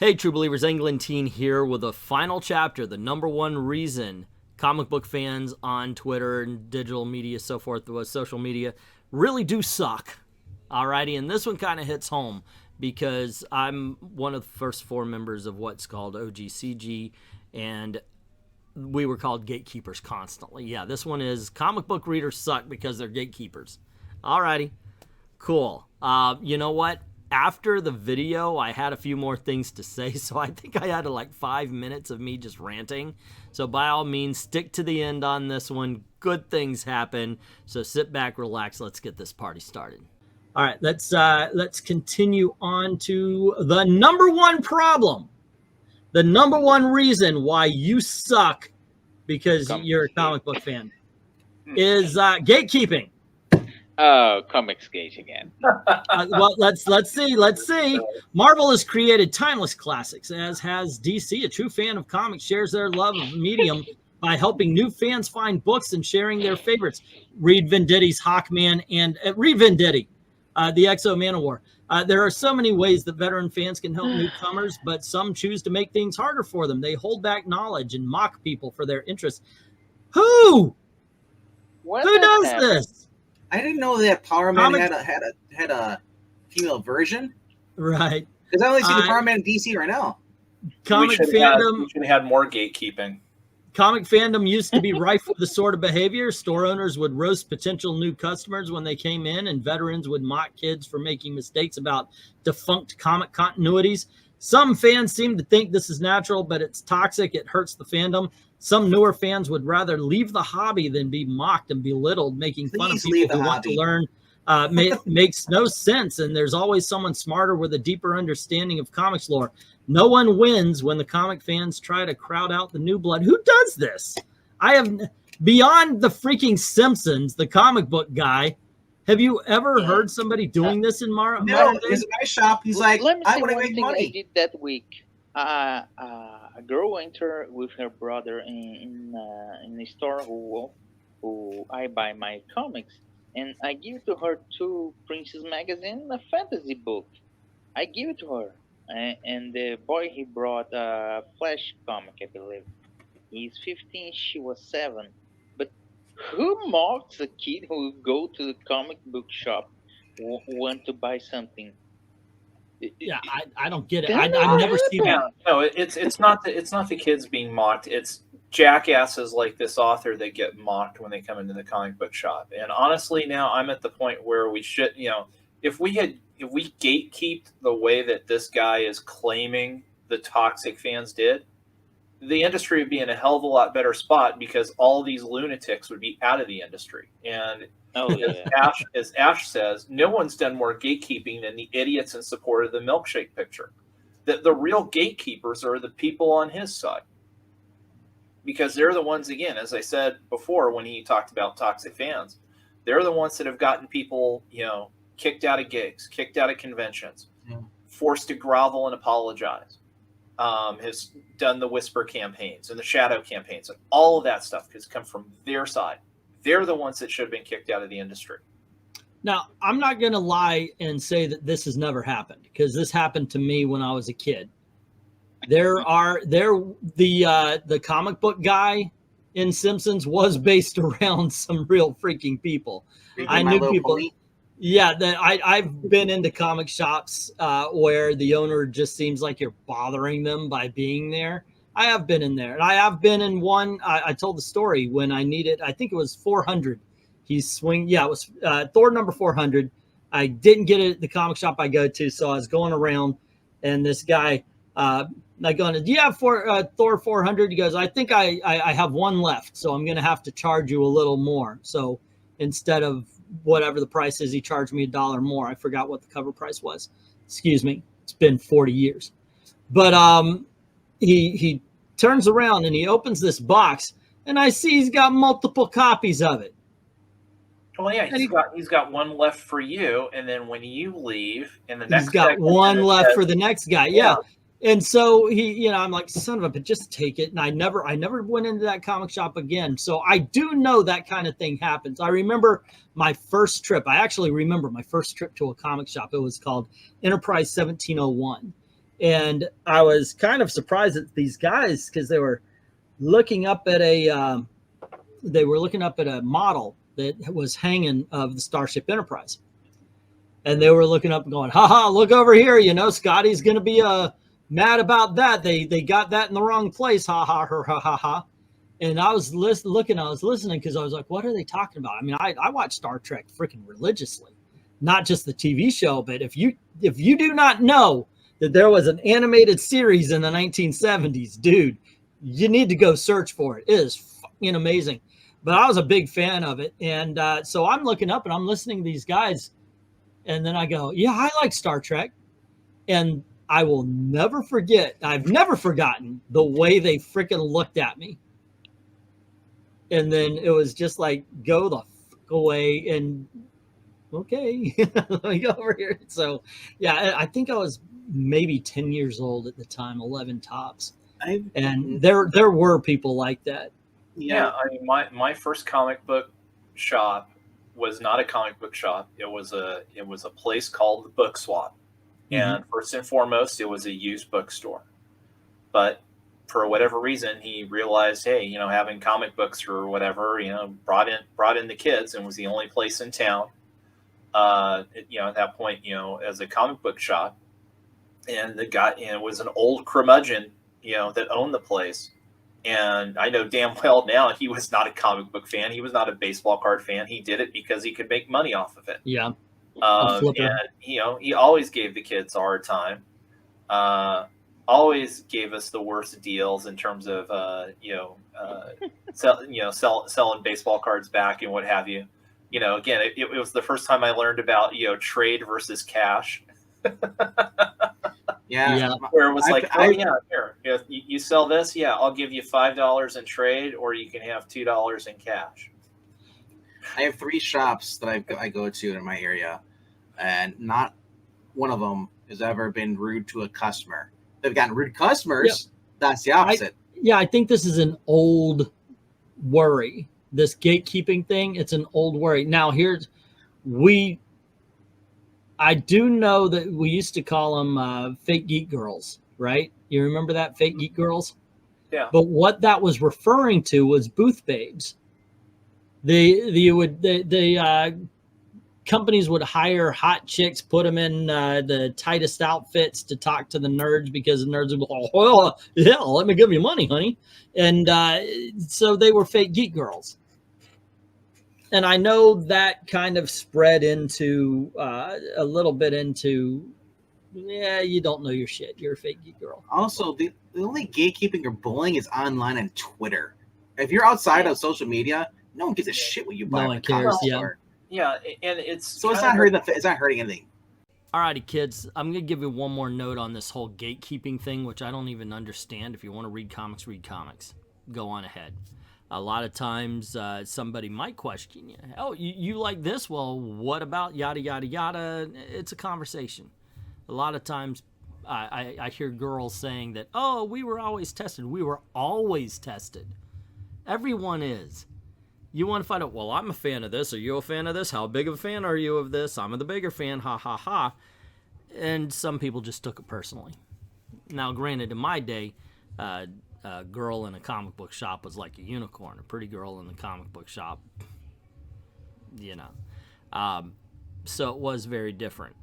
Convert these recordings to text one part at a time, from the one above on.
Hey, True Believers, Englentine here with a final chapter, the number one reason comic book fans on Twitter and digital media, so forth, with social media, really do suck. Alrighty, and this one kind of hits home because I'm one of the first four members of what's called OGCG, and we were called gatekeepers constantly. Yeah, this one is comic book readers suck because they're gatekeepers. Alrighty, cool. You know what? After the video, I had a few more things to say, so I think I had like 5 minutes of me just ranting. So by all means, stick to the end on this one. Good things happen. So sit back, relax. Let's get this party started. All right, let's continue on to the number one problem. The number one reason why you suck because you're a comic book fan is gatekeeping. Oh, Comics Gate again. Well, let's see. Marvel has created timeless classics, as has DC. A true fan of comics shares their love of the medium by helping new fans find books and sharing their favorites. Read Venditti's Hawkman and read Venditti, the Exo Manowar. There are so many ways that veteran fans can help newcomers, but some choose to make things harder for them. They hold back knowledge and mock people for their interests. Who does this? I didn't know that Power Man had a female version. Right. Because I only see the Power Man in DC right now. Comic fandom. We should have had more gatekeeping. Comic fandom used to be rife with this sort of behavior. Store owners would roast potential new customers when they came in, and veterans would mock kids for making mistakes about defunct comic continuities. Some fans seem to think this is natural, but it's toxic. It hurts the fandom. Some newer fans would rather leave the hobby than be mocked and belittled. Making fun of people who want to learn makes no sense, and there's always someone smarter with a deeper understanding of comics lore. No one wins when the comic fans try to crowd out the new blood. Who does this? I have, beyond the freaking Simpsons, the comic book guy, have you ever heard somebody doing this in Marvel? No, there's a guy shop. He's like, I want to make money. I did that week. A girl entered with her brother in the store who I buy my comics, and I give to her 2 Princess magazine, a fantasy book. I give it to her, and the boy, he brought a Flash comic, I believe. He's 15, she was 7. But who mocks a kid who go to the comic book shop want to buy something? Yeah, I don't get it. I've never seen that. No, it's not the kids being mocked. It's jackasses like this author that get mocked when they come into the comic book shop. And honestly, now I'm at the point where we should, if we gatekeeped the way that this guy is claiming the toxic fans did, the industry would be in a hell of a lot better spot because all these lunatics would be out of the industry. And as Ash says, no one's done more gatekeeping than the idiots in support of the milkshake picture. The real gatekeepers are the people on his side. Because they're the ones, again, as I said before when he talked about toxic fans, they're the ones that have gotten people, kicked out of gigs, kicked out of conventions, forced to grovel and apologize, has done the whisper campaigns and the shadow campaigns, and all of that stuff has come from their side. They're the ones that should have been kicked out of the industry. Now, I'm not going to lie and say that this has never happened because this happened to me when I was a kid. The comic book guy in Simpsons was based around some real freaking people. I knew people. Yeah, I've been into comic shops where the owner just seems like you're bothering them by being there. I have been in there, and I have been in one. I told the story when I needed, I think it was 400. It was Thor number 400. I didn't get it at the comic shop I go to, so I was going around, and this guy, like, going, do you have Thor 400? He goes, I think I have one left, so I'm going to have to charge you a little more. So instead of whatever the price is, he charged me $1 more. I forgot what the cover price was. Excuse me. It's been 40 years. But he turns around and he opens this box, and I see he's got multiple copies of it. Well, yeah, he's got one left for you, and then when you leave, and the next he's got one left for the next guy. Yeah. And so I'm like, son of a bitch, just take it. And I never went into that comic shop again. So I do know that kind of thing happens. I remember my first trip. I actually remember my first trip to a comic shop. It was called Enterprise 1701. And I was kind of surprised at these guys because they were looking up at a model that was hanging of the Starship Enterprise. And they were looking up and going, haha, look over here. You know, Scotty's going to be mad about that. They got that in the wrong place. Ha, ha, ha, ha, ha, ha. And I was listening because I was like, what are they talking about? I mean, I watch Star Trek freaking religiously, not just the TV show. But if you do not know that there was an animated series in the 1970s, dude, you need to go search for it. It is fucking amazing. But I was a big fan of it. And so I'm looking up and I'm listening to these guys. And then I go, yeah, I like Star Trek. And I will never forget. I've never forgotten the way they freaking looked at me. And then it was just like, go the fuck away. And okay, let me go over here. So, yeah, I think I was maybe 10 years old at the time, 11 tops. And there were people like that. Yeah, I mean, my first comic book shop was not a comic book shop. It was a place called the Book Swap. And first and foremost, it was a used bookstore. But for whatever reason, he realized, hey, you know, having comic books or whatever, you know, brought in the kids, and was the only place in town, you know, at that point, you know, as a comic book shop. And the guy, you know, was an old curmudgeon, you know, that owned the place. And I know damn well now he was not a comic book fan. He was not a baseball card fan. He did it because he could make money off of it. Yeah. And, you know, he always gave the kids a hard time. Always gave us the worst deals in terms of, selling baseball cards back and what have you. You know, again, it was the first time I learned about, you know, trade versus cash. Yeah. Where it was here, you sell this, I'll give you $5 in trade, or you can have $2 in cash. I have 3 shops that I go to in my area, and not one of them has ever been rude to a customer. They've gotten rude customers. Yeah. That's the opposite. I think this is an old worry. This gatekeeping thing, it's an old worry. Now, I do know that we used to call them fake geek girls, right? You remember that, fake geek girls? Yeah. But what that was referring to was booth babes. Companies would hire hot chicks, put them in the tightest outfits to talk to the nerds, because the nerds would go, oh, yeah, let me give you money, honey. And so they were fake geek girls. And I know that kind of spread into a little bit into, you don't know your shit. You're a fake geek girl. Also, the only gatekeeping or bullying is online and Twitter. If you're outside of social media, no one gives a shit what you buy. No one cares. Yeah. Yeah, and it's so it's not hurting anything. Alrighty, kids. I'm gonna give you one more note on this whole gatekeeping thing, which I don't even understand. If you want to read comics, go on ahead. A lot of times somebody might question you. Oh, you like this? Well, what about yada, yada, yada? It's a conversation. A lot of times I hear girls saying that, oh, we were always tested. We were always tested. Everyone is. You want to find out, well, I'm a fan of this. Are you a fan of this? How big of a fan are you of this? I'm the bigger fan. Ha, ha, ha. And some people just took it personally. Now, granted, in my day, a girl in a comic book shop was like a unicorn. A pretty girl in the comic book shop, you know. So it was very different.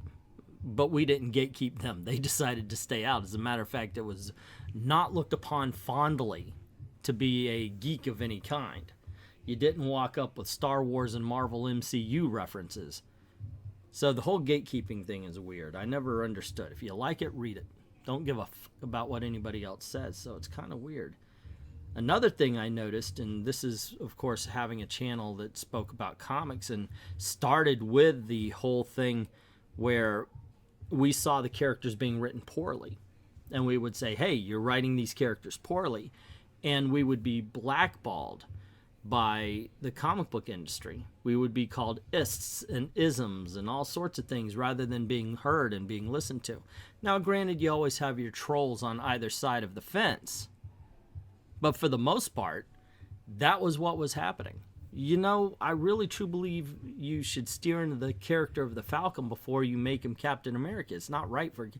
But we didn't gatekeep them. They decided to stay out. As a matter of fact, it was not looked upon fondly to be a geek of any kind. You didn't walk up with Star Wars and Marvel MCU references. So the whole gatekeeping thing is weird. I never understood. If you like it, read it. Don't give a fuck about what anybody else says. So it's kind of weird. Another thing I noticed, and this is, of course, having a channel that spoke about comics and started with the whole thing where we saw the characters being written poorly. And we would say, hey, you're writing these characters poorly. And we would be blackballed by the comic book industry. We would be called ists and isms and all sorts of things rather than being heard and being listened to. Now, granted, you always have your trolls on either side of the fence. But for the most part, that was what was happening. You know, I really truly believe you should steer into the character of the Falcon before you make him Captain America. It's not right for...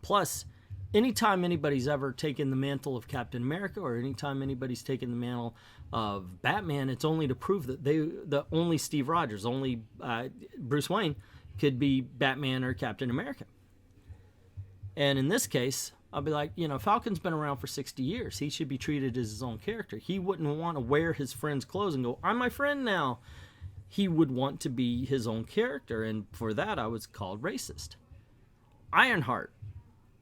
Plus, anytime anybody's ever taken the mantle of Captain America, or anytime anybody's taken the mantle of Batman, it's only to prove that only Steve Rogers, only Bruce Wayne could be Batman or Captain America. And in this case, I'll be like, Falcon's been around for 60 years. He should be treated as his own character. He wouldn't want to wear his friend's clothes and go, I'm my friend now. He would want to be his own character, and for that I was called racist. Ironheart,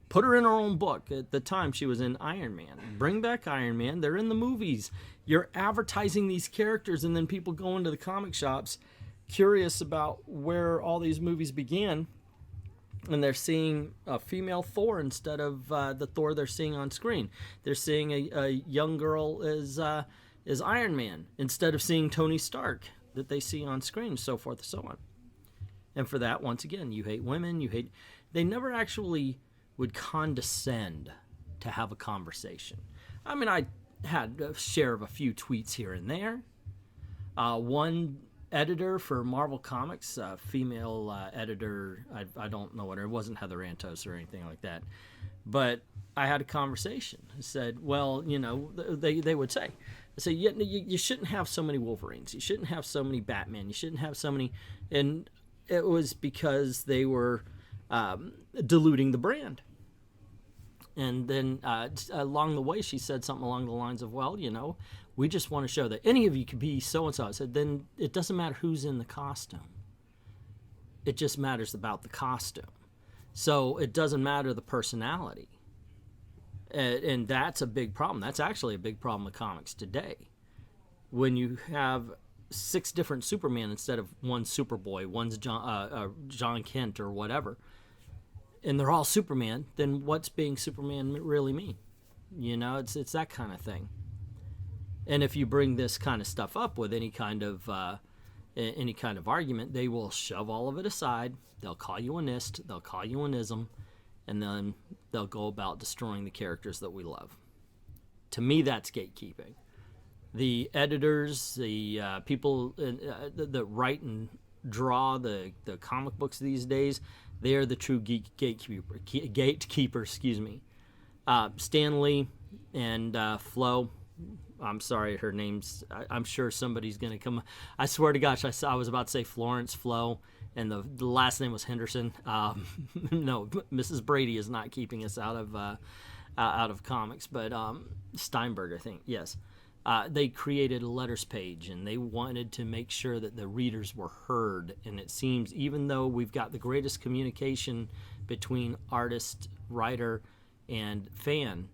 put her in her own book. At the time, she was in Iron Man. Bring back Iron Man. They're in the movies. You're advertising these characters, and then people go into the comic shops curious about where all these movies began, and they're seeing a female Thor instead of the Thor they're seeing on screen. They're seeing a young girl as Iron Man instead of seeing Tony Stark that they see on screen, so forth and so on. And for that, once again, you hate women, they never actually would condescend to have a conversation. I mean, I had a share of a few tweets here and there. One editor for Marvel Comics, female editor, I don't know what her, it wasn't Heather Antos or anything like that, but I had a conversation. I said, well, they would say, you shouldn't have so many Wolverines, you shouldn't have so many Batman, you shouldn't have so many, and it was because they were diluting the brand. And then along the way, she said something along the lines of, well, we just want to show that any of you could be so-and-so. I said, then it doesn't matter who's in the costume. It just matters about the costume. So it doesn't matter the personality. And that's a big problem. That's actually a big problem with comics today. When you have 6 different Superman instead of one Superboy, one's John Kent or whatever, and they're all Superman, then what's being Superman really mean? It's that kind of thing. And if you bring this kind of stuff up with any kind of argument, they will shove all of it aside. They'll call you a nist, they'll call you an ism, and then they'll go about destroying the characters that we love. To me, that's gatekeeping. The editors, the people that write and draw the comic books these days, they are the true gatekeeper. Stan Lee and Flo. I'm sorry, her name's. I'm sure somebody's going to come. I swear to gosh, I was about to say Florence Flo, and the last name was Henderson. No, Mrs. Brady is not keeping us out of comics, but Steinberg, I think, yes. They created a letters page, and they wanted to make sure that the readers were heard. And it seems, even though we've got the greatest communication between artist, writer, and fan,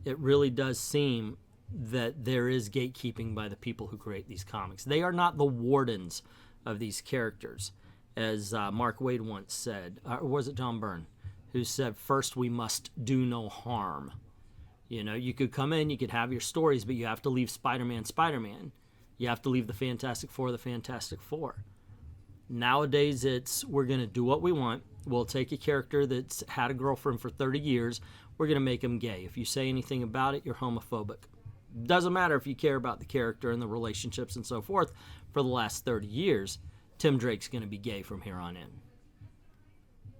it really does seem that there is gatekeeping by the people who create these comics. They are not the wardens of these characters. As Mark Waid once said, or was it John Byrne, who said, first we must do no harm. You could come in, you could have your stories, but you have to leave Spider-Man. You have to leave the Fantastic Four. Nowadays, we're going to do what we want. We'll take a character that's had a girlfriend for 30 years. We're going to make him gay. If you say anything about it, you're homophobic. Doesn't matter if you care about the character and the relationships and so forth. For the last 30 years, Tim Drake's going to be gay from here on in.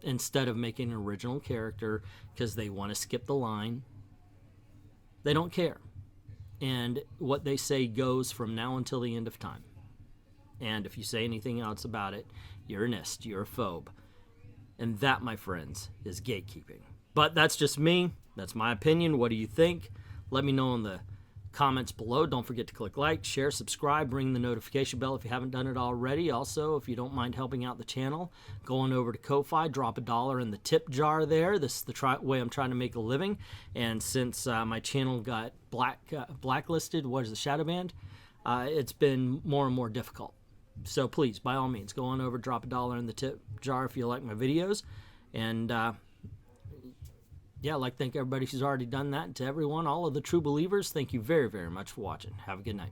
Instead of making an original character because they want to skip the line. They don't care. And what they say goes from now until the end of time. And if you say anything else about it, you're a nist, you're a phobe. And that, my friends, is gatekeeping. But that's just me. That's my opinion. What do you think? Let me know in the comments below. Don't forget to click like, share, subscribe, ring the notification bell if you haven't done it already. Also, if you don't mind helping out the channel, go on over to Ko-Fi, drop $1 in the tip jar there. This is the way I'm trying to make a living. And since my channel got blacklisted, what is the shadow banned? It's been more and more difficult. So please, by all means, go on over, drop $1 in the tip jar if you like my videos. And yeah, I'd like to thank everybody who's already done that. And to everyone, all of the true believers, thank you very, very much for watching. Have a good night.